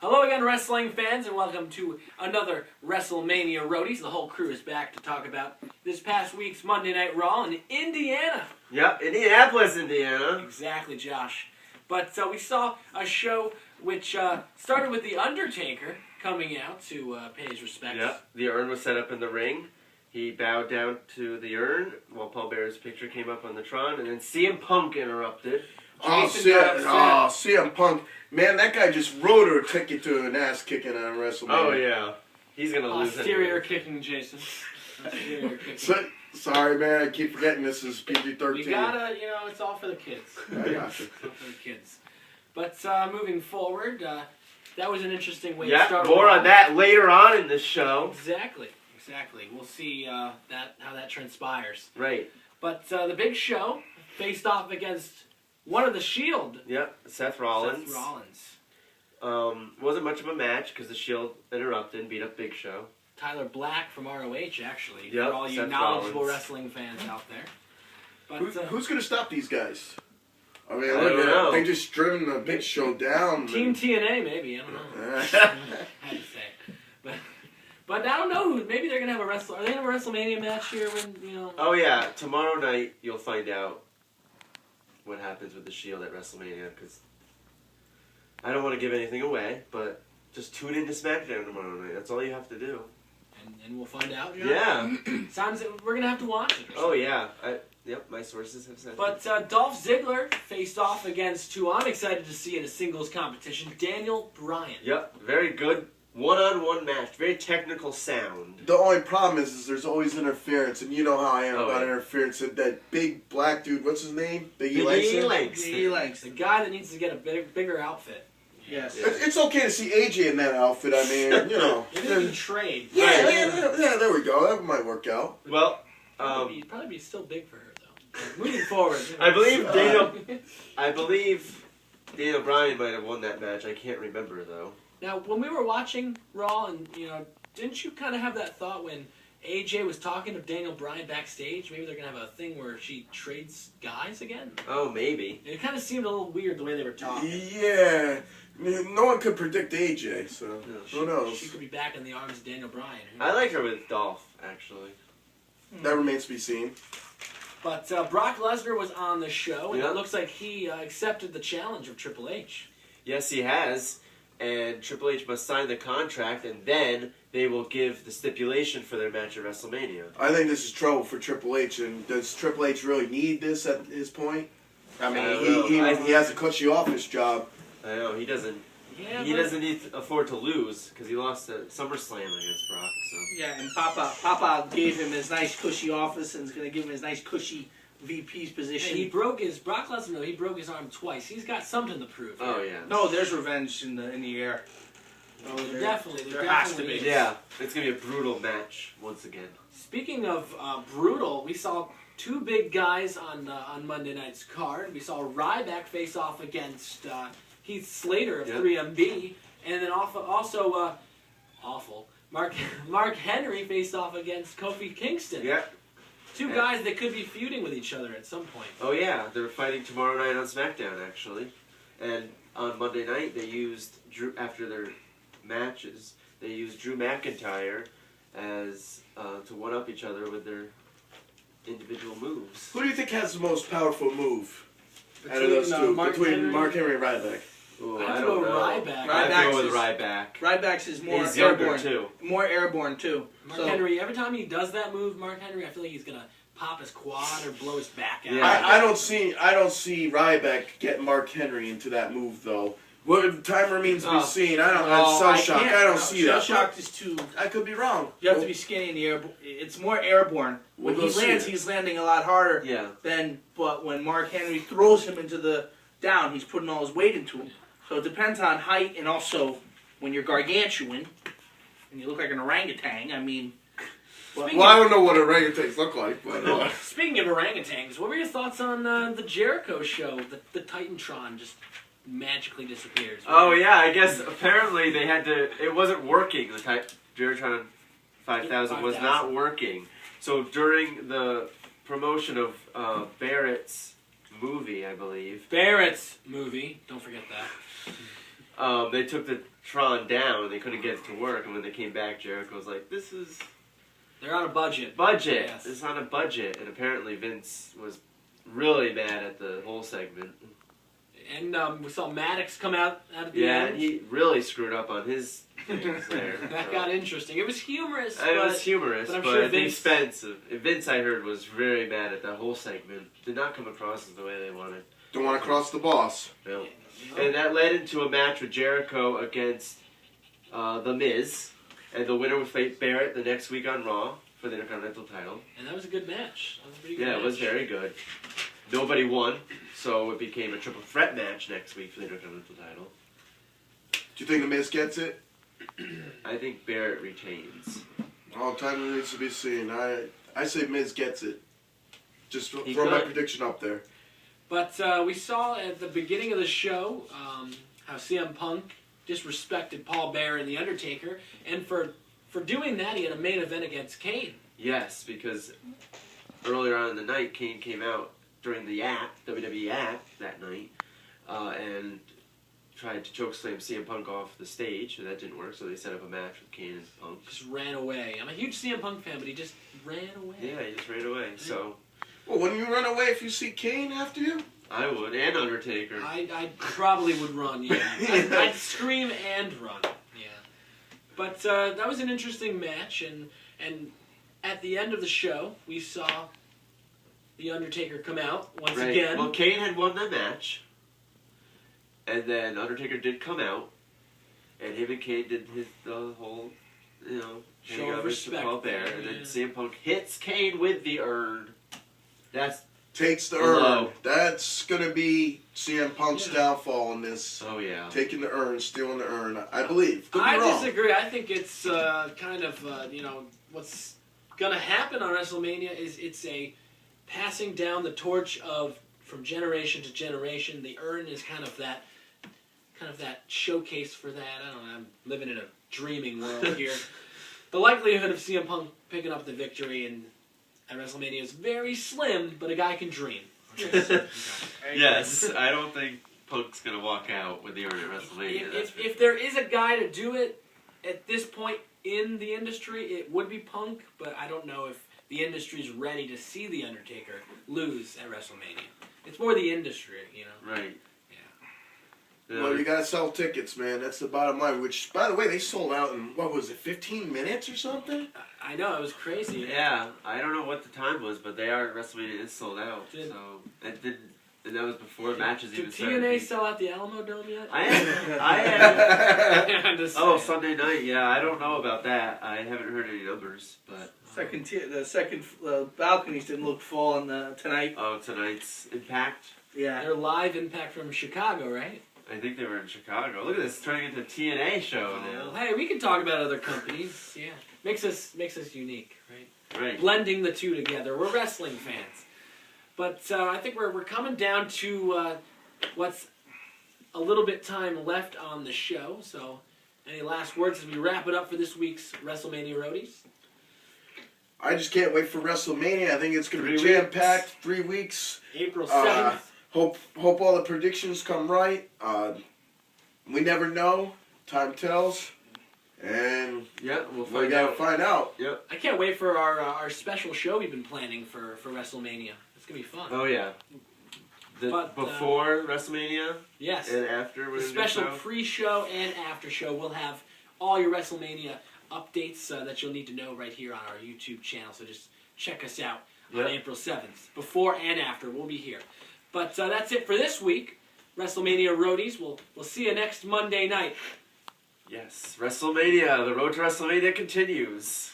Hello again, wrestling fans, and welcome to another WrestleMania Roadies. The whole crew is back to talk about this past week's Monday Night Raw in Indiana. Yep, Indianapolis, Indiana. Exactly, Josh. But we saw a show which started with The Undertaker coming out to pay his respects. Yep, the urn was set up in the ring. He bowed down to the urn while Paul Bearer's picture came up on the Tron, and then CM Punk interrupted. CM Punk. Man, that guy just rode her a ticket to an ass kicking on WrestleMania. Oh, yeah. He's going to lose Posterior anyway. kicking, Jason. Posterior kicking. Sorry, man. I keep forgetting this is PG-13. We gotta, it's all for the kids. I got you. It's all for the kids. But moving forward, that was an interesting way to Yeah, start. more on that later on in the show. Exactly. We'll see how that transpires. Right. But the Big Show faced off against one of the Shield. Yep, Seth Rollins. Wasn't much of a match because the Shield interrupted and beat up Big Show. Tyler Black from ROH, actually. Yep, for all you Seth knowledgeable Rollins. wrestling fans out there. But, Who's going to stop these guys? I mean, I don't know. they just driven the Big Show down. Team TNA, maybe. I don't know. Had to say. But I don't know who. Maybe they're gonna have a wrestle. Are they gonna have a WrestleMania match here? Oh yeah, tomorrow night you'll find out what happens with the Shield at WrestleMania, because I don't want to give anything away, but just tune in to SmackDown tomorrow night. That's all you have to do. And we'll find out. John? Yeah. Sounds we're gonna have to watch it. Oh yeah. Yep. My sources have said. But Dolph Ziggler faced off against who I'm excited to see in a singles competition, Daniel Bryan. Yep. Very good one-on-one match. Very technical sound. The only problem is there's always interference, and you know how I am about interference. That big black dude, what's his name? Biggie Langston. The guy that needs to get a bigger outfit. Yes. Yeah. It's okay to see AJ in that outfit. I mean, Maybe trade. Yeah, there we go. That might work out. Well, probably be still big for her though. Moving forward. I believe Daniel Bryan might have won that match. I can't remember though. Now, when we were watching Raw, and didn't you kind of have that thought when AJ was talking to Daniel Bryan backstage? Maybe they're gonna have a thing where she trades guys again. Oh, maybe. It kind of seemed a little weird the way they were talking. Yeah, no one could predict AJ, so who knows? She could be back in the arms of Daniel Bryan. I like her with Dolph, actually. That remains to be seen. But Brock Lesnar was on the show, and it looks like he accepted the challenge of Triple H. Yes, he has. And Triple H must sign the contract, and then they will give the stipulation for their match at WrestleMania. I think this is trouble for Triple H, and does Triple H really need this at his point? I mean, he has a cushy office job. I know, he doesn't. Yeah, he doesn't need to afford to lose, because he lost at SummerSlam against Brock. So. Yeah, and Papa gave him his nice cushy office, and is going to give him his nice cushy VP's position. Yeah, Brock Lesnar, he broke his arm twice. He's got something to prove. Oh yeah. No, there's revenge in the air. Oh, definitely. There has to be. Yeah, it's gonna be a brutal match once again. Speaking of brutal, we saw two big guys on Monday night's card. We saw Ryback face off against Heath Slater of 3MB, and then also awful Mark Henry faced off against Kofi Kingston. Yep. Two guys that could be feuding with each other at some point. Oh yeah, they're fighting tomorrow night on SmackDown actually, and on Monday night they used Drew after their matches. They used Drew McIntyre as to one up each other with their individual moves. Who do you think has the most powerful move out of those two? Between Mark Henry and Ryback. Ooh, I have to go Ryback. I'd go with Ryback. Ryback's is more He's airborne younger too. More airborne too. Mark Henry, every time he does that move, Mark Henry, I feel like he's gonna pop his quad or blow his back out. Yeah. I don't see Ryback getting Mark Henry into that move though. What time remains to be seen. Cell Shock. I don't see that. Cell Shock is too. I could be wrong. You have to be skinny in the air. It's more airborne. When he lands, he's landing a lot harder. Yeah. But when Mark Henry throws him into the down, he's putting all his weight into him. So it depends on height, and also when you're gargantuan and you look like an orangutan. I mean. Well, I don't know what orangutans look like, but... Speaking of orangutans, what were your thoughts on the Jericho show? The Titantron just magically disappears. Oh yeah, I guess apparently they had to. It wasn't working. The Jericho 5000 was not working. So during the promotion of Barrett's movie, I believe. Barrett's movie. Don't forget that. they took the Tron down. They couldn't get it to work, and when they came back, Jericho was like, "This is They're on a budget. Yes. It's on a budget." And apparently Vince was really mad at the whole segment. And we saw Maddox come out at the Yeah, end. he really screwed up on his things there. That got interesting. It was humorous. It was humorous, but I'm but sure at the expense of Vince, I heard, was very mad at that whole segment. Did not come across as the way they wanted. Don't want to cross the boss. No. And that led into a match with Jericho against The Miz, and the winner would fight Barrett the next week on Raw for the Intercontinental title. And that was a good match. That was a pretty good Yeah, match. it was very good. Nobody won, so it became a triple threat match next week for the Intercontinental title. Do you think The Miz gets it? I think Barrett retains. All time remains to be seen. I say Miz gets it. Just He throw my could. prediction up there. But we saw at the beginning of the show how CM Punk disrespected Paul Bearer and The Undertaker, and for doing that, he had a main event against Kane. Yes, because earlier on in the night, Kane came out during the WWE app that night, and tried to chokeslam CM Punk off the stage, and that didn't work, so they set up a match with Kane and Punk. Just ran away. I'm a huge CM Punk fan, but he just ran away. Yeah, he just ran away, so Well, wouldn't you run away if you see Kane after you? I would, and Undertaker. I probably would run, yeah. I'd scream and run, yeah. But that was an interesting match, and at the end of the show, we saw The Undertaker come out once again. Well, Kane had won the match, and then Undertaker did come out, and him and Kane did the whole, Show hang of up respect to Paul Bear, there, and then yeah. CM Punk hits Kane with the urn. That's Takes the Hello. urn. That's going to be CM Punk's downfall in this. oh yeah. Taking the urn, stealing the urn. I believe. Could be I wrong. disagree. I think it's kind of, what's going to happen on WrestleMania is it's a passing down the torch of from generation to generation. The urn is kind of that showcase for that. I don't know. I'm living in a dreaming world here. The likelihood of CM Punk picking up the victory at WrestleMania is very slim, but a guy can dream. Yes, I don't think Punk's gonna walk out with the urn at WrestleMania. If there is a guy to do it at this point in the industry, it would be Punk, but I don't know if the industry's ready to see The Undertaker lose at WrestleMania. It's more the industry, Right. Yeah. Well, you got to sell tickets, man. That's the bottom line. Which, by the way, they sold out in, 15 minutes or something? I know, it was crazy. Yeah, I don't know what the time was, but they are at WrestleMania. It's sold out. Did- And that was before matches Did even started. TNA sell out the Alamo Dome yet? I had. I'm just Oh, saying. Sunday night. Yeah, I don't know about that. I haven't heard any numbers, but The second balconies didn't look full tonight. tonight's Impact. Yeah. They're live Impact from Chicago, right? I think they were in Chicago. Look at this, turning into a TNA show now. Well, hey, we can talk about other companies. Yeah, makes us unique, right? Right. Blending the two together. We're wrestling fans, but I think we're coming down to what's a little bit time left on the show. So, any last words as we wrap it up for this week's WrestleMania Roadies? I just can't wait for WrestleMania. I think it's going to be 3 weeks. jam-packed. 3 weeks. April 7th. Hope all the predictions come right. We never know. Time tells. And Yeah, we'll we find got to out. find out. Yep. I can't wait for our special show we've been planning for WrestleMania. It's gonna be fun. Oh yeah. But, before WrestleMania Yes. and after The we're special gonna do a show? pre-show and after show. We'll have all your WrestleMania updates that you'll need to know right here on our YouTube channel. So just check us out on Yep. April 7th. Before and after, we'll be here. But that's it for this week. WrestleMania Roadies. We'll see you next Monday night. Yes, WrestleMania. The road to WrestleMania continues.